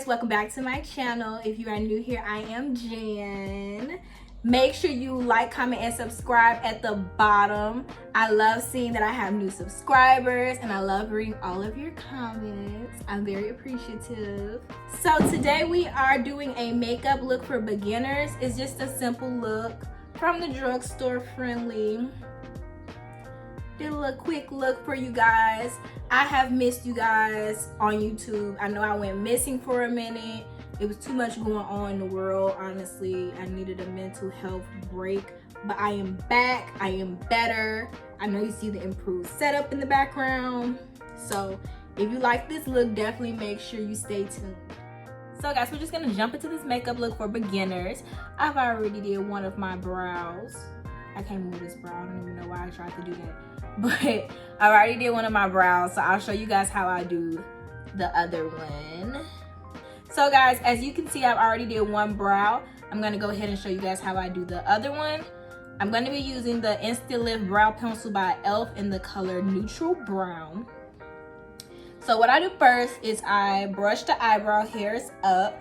guys, welcome back to my channel. If you are new here, I am Jan. Make sure you like, comment, and subscribe at the bottom. I love seeing that I have new subscribers and I love reading all of your comments. I'm very appreciative. So today we are doing a makeup look for beginners. It's just a simple look from the drugstore, friendly. Did a little quick look for you guys. I have missed you guys on YouTube. I know I went missing for a minute. It was too much going on in the world. Honestly, I needed a mental health break, but I am back. I am better. I know you see the improved setup in the background. So if you like this look, definitely make sure you stay tuned. So guys, we're just gonna jump into this makeup look for beginners. I've already did one of my brows. I can't move this brow. I don't even know why I tried to do that. But I already did one of my brows, so I'll show you guys how I do the other one. So guys, as you can see, I've already did one brow. I'm gonna go ahead and show you guys how I do the other one. I'm gonna be using the Instant Lift Brow Pencil by e.l.f. in the color Neutral Brown. So what I do first is I brush the eyebrow hairs up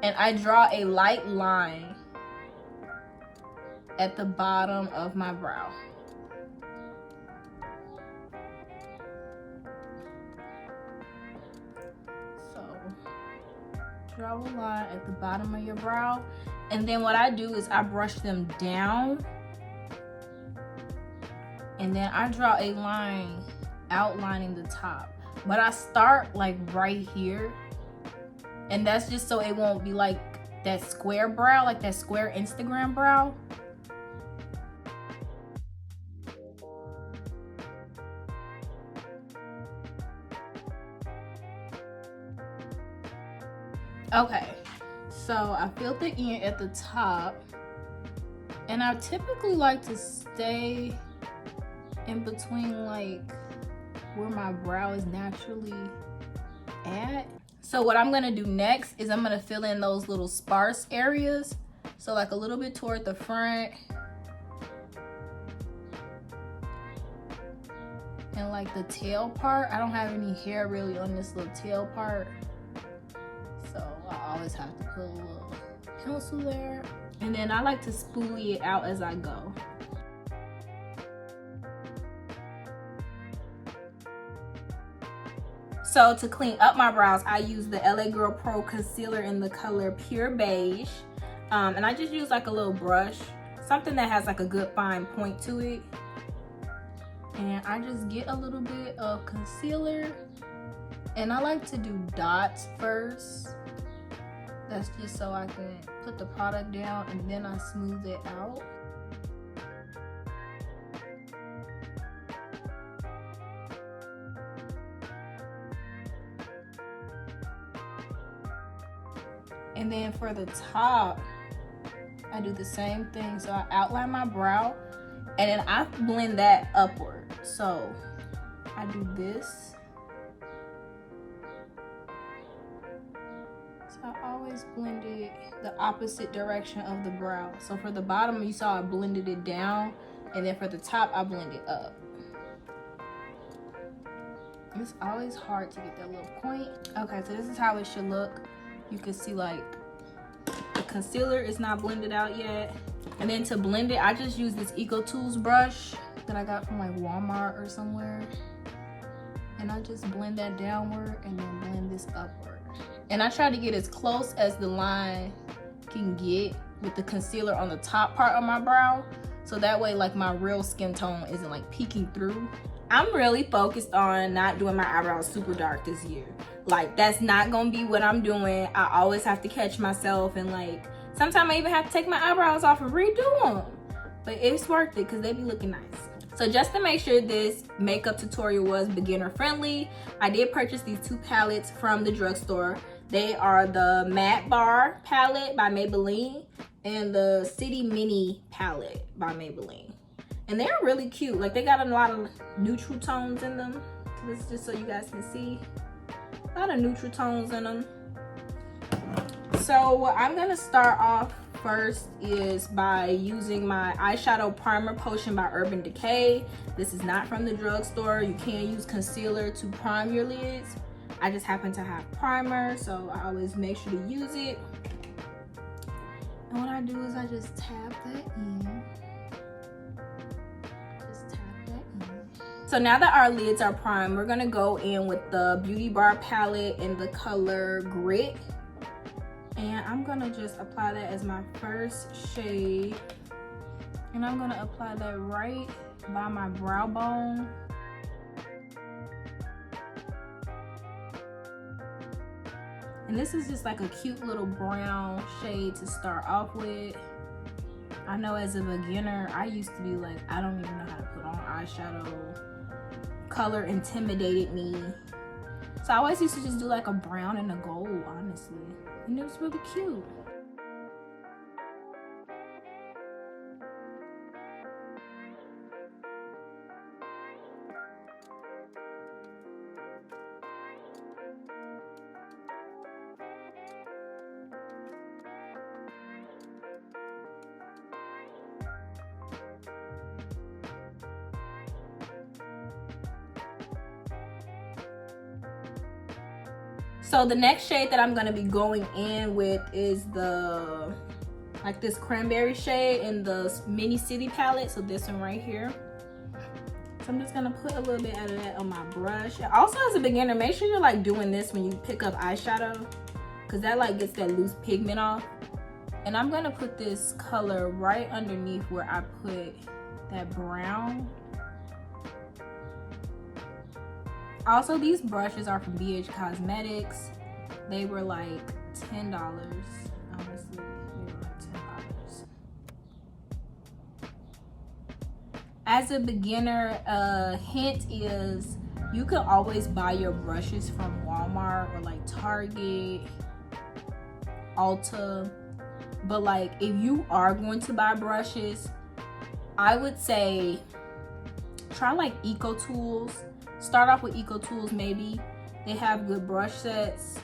and I draw a light line at the bottom of my brow. So draw a line at the bottom of your brow, and then what I do is I brush them down, and then I draw a line outlining the top. But I start like right here, and that's just so it won't be like that square brow, like that square Instagram brow. Okay, so I filled the end at the top, and I typically like to stay in between like where my brow is naturally at. So what I'm gonna do next is I'm gonna fill in those little sparse areas. So like a little bit toward the front, and like the tail part. I don't have any hair really on this little tail part, so I always have to put a little pencil there. And then I like to spoolie it out as I go. So to clean up my brows, I use the LA Girl Pro Concealer in the color Pure Beige. And I just use like a little brush, something that has like a good fine point to it. And I just get a little bit of concealer. And I like to do dots first. That's just so I can put the product down and then I smooth it out. And then for the top, I do the same thing. So I outline my brow and then I blend that upward. So I do this. So I always blend it the opposite direction of the brow. So for the bottom, you saw I blended it down, and then for the top, I blend it up. It's always hard to get that little point. Okay, so this is how it should look. You can see like the concealer is not blended out yet. And then to blend it, I just use this Eco Tools brush that I got from like Walmart or somewhere. And I just blend that downward and then blend this upward. And I try to get as close as the line can get with the concealer on the top part of my brow. So that way like my real skin tone isn't like peeking through. I'm really focused on not doing my eyebrows super dark this year. Like that's not gonna be what I'm doing. I always have to catch myself, and like sometimes I even have to take my eyebrows off and redo them. But it's worth it because they be looking nice. So just to make sure this makeup tutorial was beginner friendly, I did purchase these two palettes from the drugstore. They are the Matte Bar palette by Maybelline and the City Mini palette by Maybelline. And they're really cute. Like they got a lot of neutral tones in them. This is just so you guys can see. A lot of neutral tones in them. So what I'm gonna start off first is by using my eyeshadow primer potion by Urban Decay. This is not from the drugstore. You can use concealer to prime your lids. I just happen to have primer, so I always make sure to use it. And what I do is I just tap that in. So now that our lids are primed, we're gonna go in with the Beauty Bar palette in the color Grit. And I'm gonna just apply that as my first shade. And I'm gonna apply that right by my brow bone. And this is just like a cute little brown shade to start off with. I know as a beginner, I used to be like, I don't even know how to put on eyeshadow. Color intimidated me. So I always used to just do like a brown and a gold, honestly. And it was really cute. So the next shade that I'm gonna be going in with is the, like this cranberry shade in the Mini City palette. So this one right here. So I'm just gonna put a little bit of that on my brush. And also as a beginner, make sure you're like doing this when you pick up eyeshadow, because that like gets that loose pigment off. And I'm gonna put this color right underneath where I put that brown. Also, these brushes are from Beige Cosmetics. They were like $10. Honestly, they were like $10. As a beginner, a hint is you can always buy your brushes from Walmart or like Target, Ulta. But like if you are going to buy brushes, I would say try like Eco Tools. Start off with Eco Tools maybe. They have good brush sets.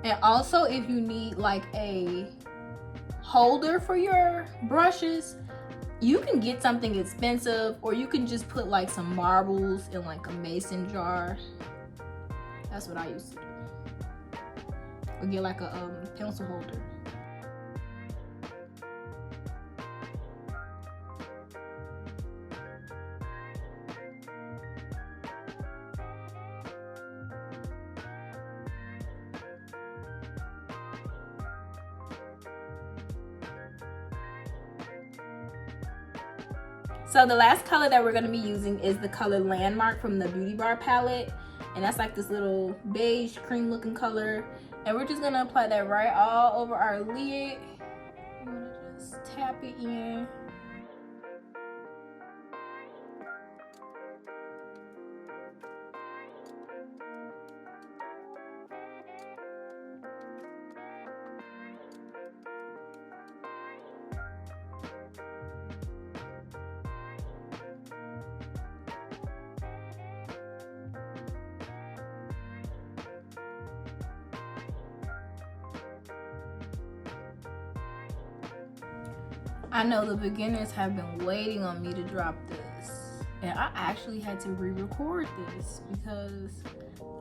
And also if you need like a holder for your brushes, you can get something expensive, or you can just put like some marbles in like a mason jar. That's what I used to do. Or get like a pencil holder. So the last color that we're going to be using is the color Landmark from the Beauty Bar palette. And that's like this little beige cream looking color. And we're just going to apply that right all over our lid. I'm going to just tap it in. I know the beginners have been waiting on me to drop this, and I actually had to re-record this because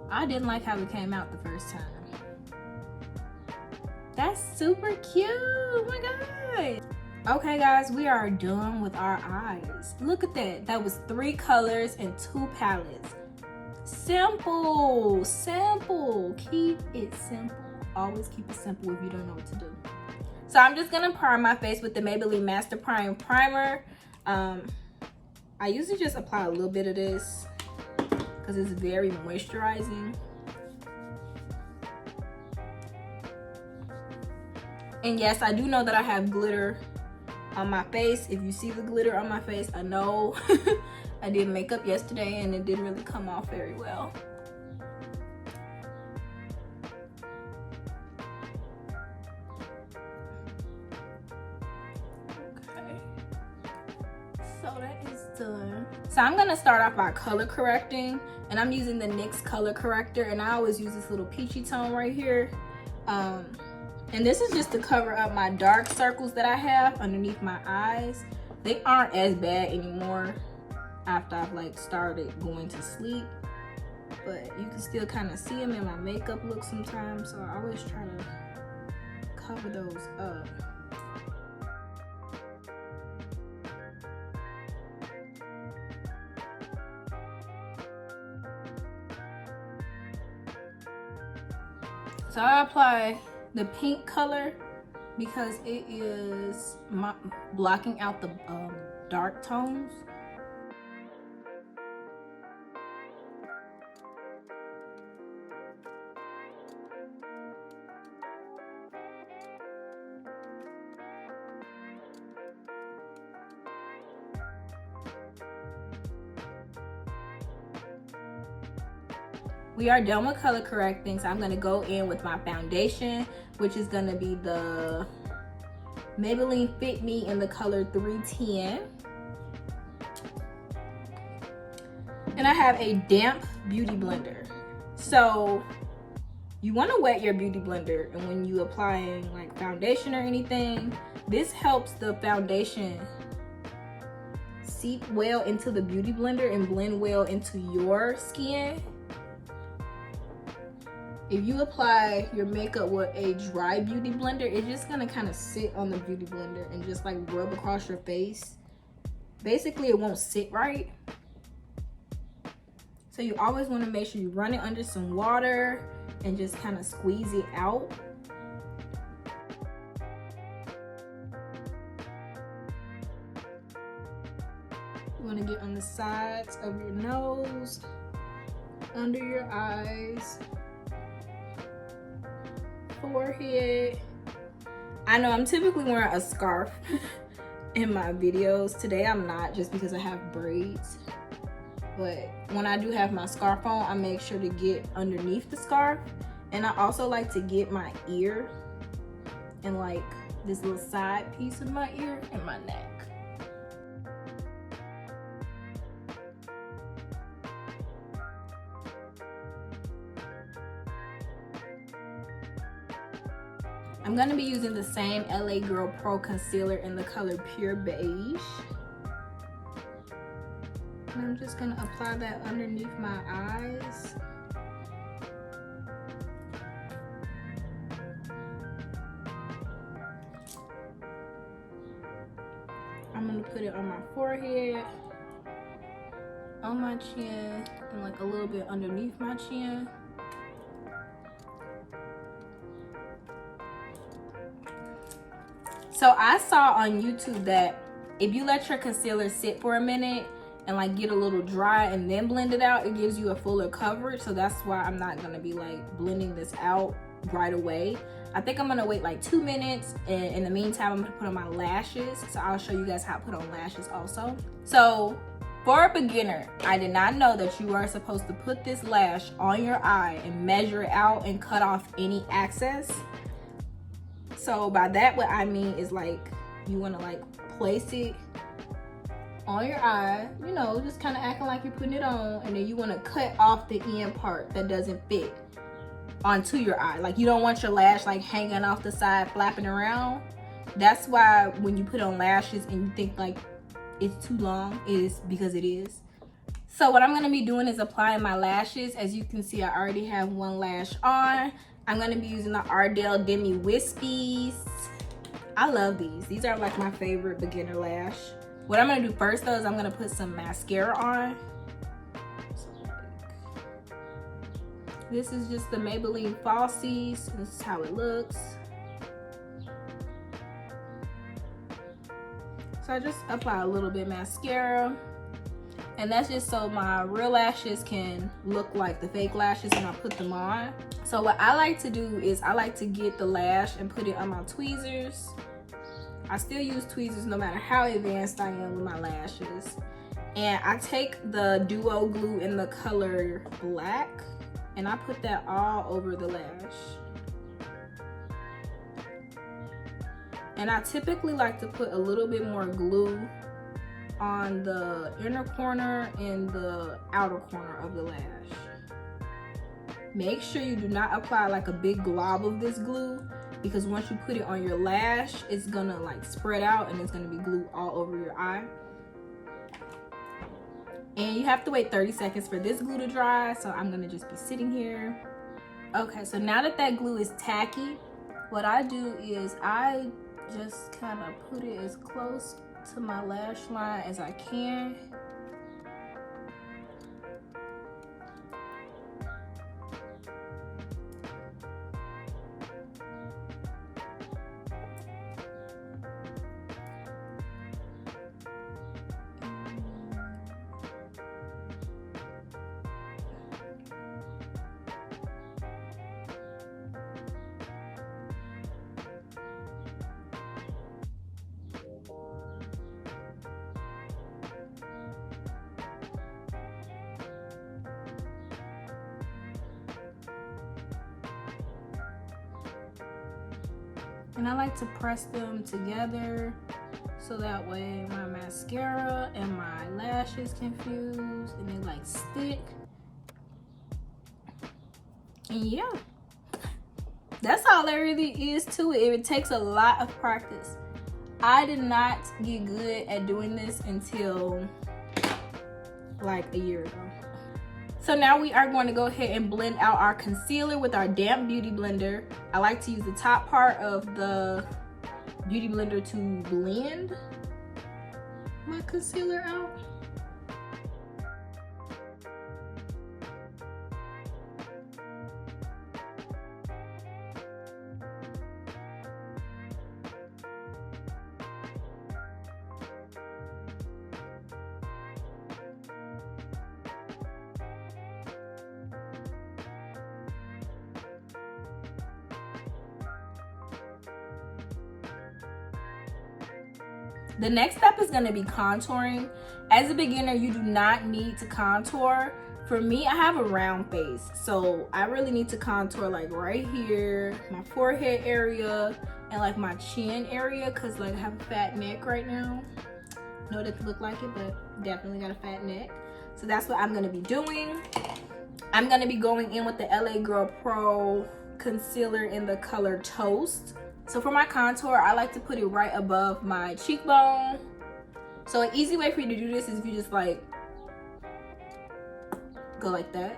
I didn't like how it came out the first time. That's super cute. Oh my god. Okay guys, we are done with our eyes. Look at that. That was 3 colors and 2 palettes. Simple. Keep it simple. Always keep it simple if you don't know what to do. So I'm just gonna prime my face with the Maybelline Master Prime Primer. I usually just apply a little bit of this because it's very moisturizing. And yes, I do know that I have glitter on my face. If you see the glitter on my face, I know I did makeup yesterday and it didn't really come off very well. So that is done. So I'm gonna start off by color correcting, and I'm using the NYX color corrector, and I always use this little peachy tone right here. And this is just to cover up my dark circles that I have underneath my eyes. They aren't as bad anymore. after I've like started going to sleep. But you can still kind of see them in my makeup look sometimes, so I always try to cover those up. So I apply the pink color because it is blocking out the dark tones. We are done with color correcting, so I'm gonna go in with my foundation, which is gonna be the Maybelline Fit Me in the color 310. And I have a damp beauty blender. So you wanna wet your beauty blender, and when you applying like foundation or anything, this helps the foundation seep well into the beauty blender and blend well into your skin. If you apply your makeup with a dry beauty blender, it's just gonna kind of sit on the beauty blender and just like rub across your face. Basically, it won't sit right. So you always want to make sure you run it under some water and just kind of squeeze it out. You want to get on the sides of your nose, under your eyes, forehead. I know I'm typically wearing a scarf in my videos. Today I'm not, just because I have braids. But when I do have my scarf on, I make sure to get underneath the scarf. And I also like to get my ear and like this little side piece of my ear and my neck. I'm gonna be using the same LA Girl Pro concealer in the color Pure Beige. And I'm just gonna apply that underneath my eyes. I'm gonna put it on my forehead, on my chin, and like a little bit underneath my chin. So I saw on YouTube that if you let your concealer sit for a minute and like get a little dry and then blend it out, it gives you a fuller coverage. So that's why I'm not gonna be like blending this out right away. I think I'm gonna wait like 2 minutes, and in the meantime I'm gonna put on my lashes. So I'll show you guys how to put on lashes also. So for a beginner, I did not know that you are supposed to put this lash on your eye and measure it out and cut off any excess. So by that, what I mean is like you want to like place it on your eye, you know, just kind of acting like you're putting it on, and then you want to cut off the end part that doesn't fit onto your eye. Like you don't want your lash like hanging off the side flapping around. That's why when you put on lashes and you think like it's too long, is because it is. So what I'm going to be doing is applying my lashes. As you can see, I already have one lash on. I'm going to be using the Ardell Demi Wispies. I love these. These are like my favorite beginner lash. What I'm going to do first though is I'm going to put some mascara on. This is just the Maybelline Falsies. This is how it looks. So I just apply a little bit of mascara. And that's just so my real lashes can look like the fake lashes when I put them on. So what I like to do is I like to get the lash and put it on my tweezers. I still use tweezers no matter how advanced I am with my lashes. And I take the duo glue in the color black and I put that all over the lash. And I typically like to put a little bit more glue on the inner corner and the outer corner of the lash. Make sure you do not apply like a big glob of this glue, because once you put it on your lash, it's gonna like spread out and it's gonna be glue all over your eye. And you have to wait 30 seconds for this glue to dry, so I'm gonna just be sitting here. Okay, so now that that glue is tacky, what I do is I just kind of put it as close to my lash line as I can. And I like to press them together so that way my mascara and my lashes can fuse and they like stick. And yeah, that's all there really is to it. It takes a lot of practice. I did not get good at doing this until like a year ago. So now we are going to go ahead and blend out our concealer with our damp beauty blender. I like to use the top part of the beauty blender to blend my concealer out. The next step is going to be contouring. As a beginner, you do not need to contour. For me, I have a round face, so I really need to contour like right here, my forehead area, and like my chin area, because like I have a fat neck right now. No, it doesn't look like it, but definitely got a fat neck. So that's what I'm going to be doing. I'm going to be going in with the LA Girl Pro concealer in the color Toast. So for my contour, I like to put it right above my cheekbone. So an easy way for you to do this is if you just like go like that.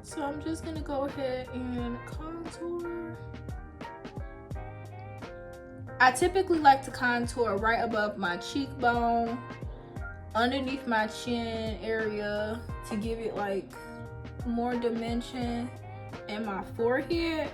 So I'm just gonna go ahead and contour. I typically like to contour right above my cheekbone, underneath my chin area to give it like more dimension. And my forehead.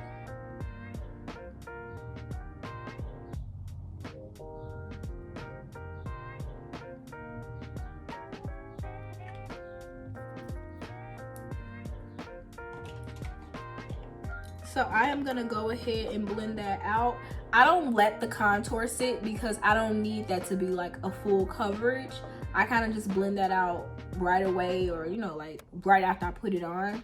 So I am gonna go ahead and blend that out. I don't let the contour sit because I don't need that to be like a full coverage. I kind of just blend that out right away, or you know, like right after I put it on.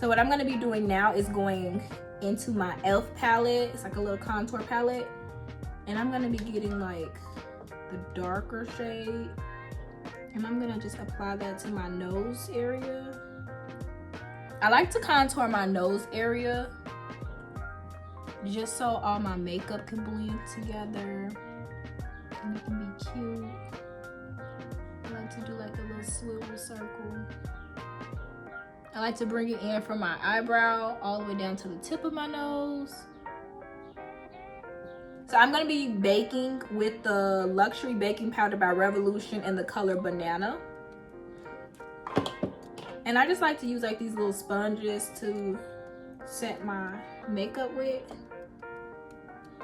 So what I'm going to be doing now is going into my e.l.f. palette. It's like a little contour palette. And I'm going to be getting like the darker shade. And I'm going to just apply that to my nose area. I like to contour my nose area just so all my makeup can blend together. And it can be cute. I like to do like a little swivel circle. I like to bring it in from my eyebrow all the way down to the tip of my nose. So I'm going to be baking with the Luxury Baking Powder by Revolution in the color Banana. And I just like to use like these little sponges to set my makeup with.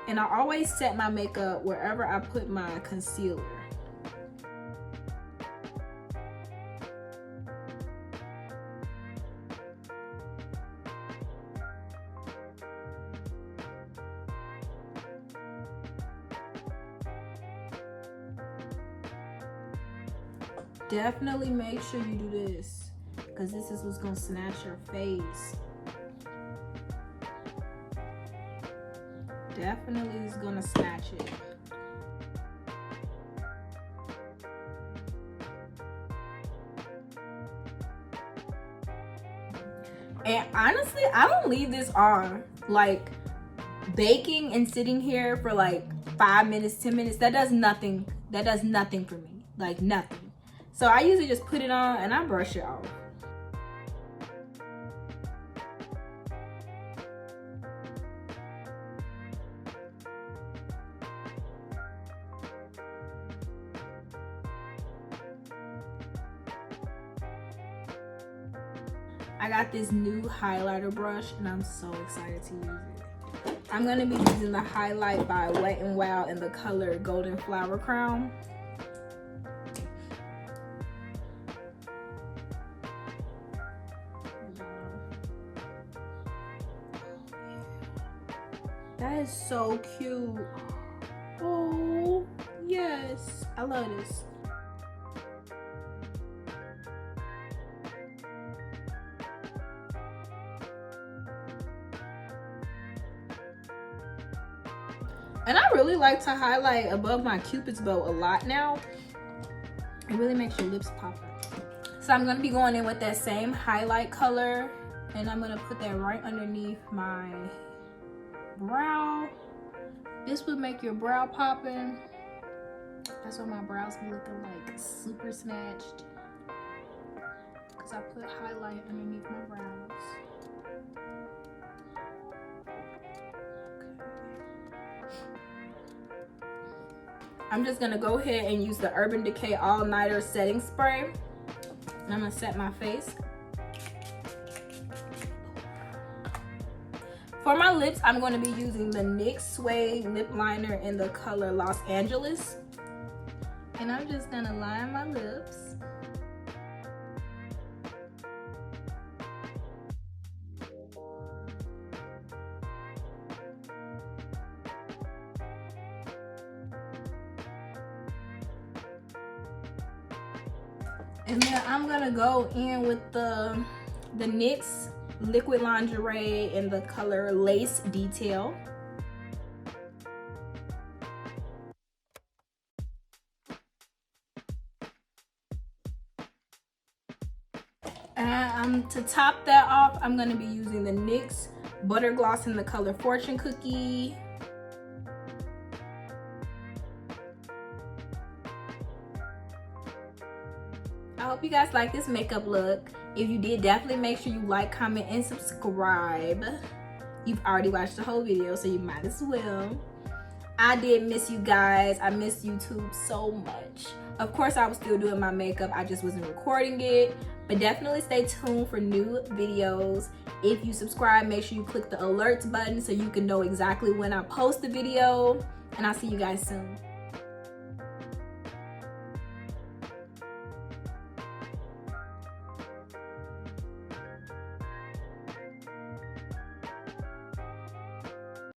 And I always set my makeup wherever I put my concealer. Definitely make sure you do this, because this is what's gonna snatch your face. Definitely is gonna snatch it. And honestly, I don't leave this on. Like, baking and sitting here for like 5 minutes, 10 minutes, that does nothing. That does nothing for me. Like, nothing. So I usually just put it on and I brush it off. I got this new highlighter brush and I'm so excited to use it. I'm going to be using the highlight by Wet n Wild in the color Golden Flower Crown. That is so cute. Oh, yes. I love this. And I really like to highlight above my Cupid's bow a lot now. It really makes your lips pop up. So I'm gonna be going in with that same highlight color and I'm gonna put that right underneath my brow. This would make your brow popping. That's why my brows be looking like super snatched, because I put highlight underneath my brows. I'm just gonna go ahead and use the Urban Decay All Nighter Setting Spray. And I'm gonna set my face. For my lips, I'm gonna be using the NYX Suede Lip Liner in the color Los Angeles. And I'm just gonna line my lips. And then I'm gonna go in with the NYX Liquid Lingerie in the color Lace Detail. And to top that off, I'm gonna be using the NYX Butter Gloss in the color Fortune Cookie. I hope you guys like this makeup look. If you did, definitely make sure you like, comment, and subscribe. You've already watched the whole video, so you might as well. I did miss you guys. I miss YouTube so much. Of course, I was still doing my makeup. I just wasn't recording it. But definitely stay tuned for new videos. If you subscribe, make sure you click the alerts button so you can know exactly when I post the video. And I'll see you guys soon.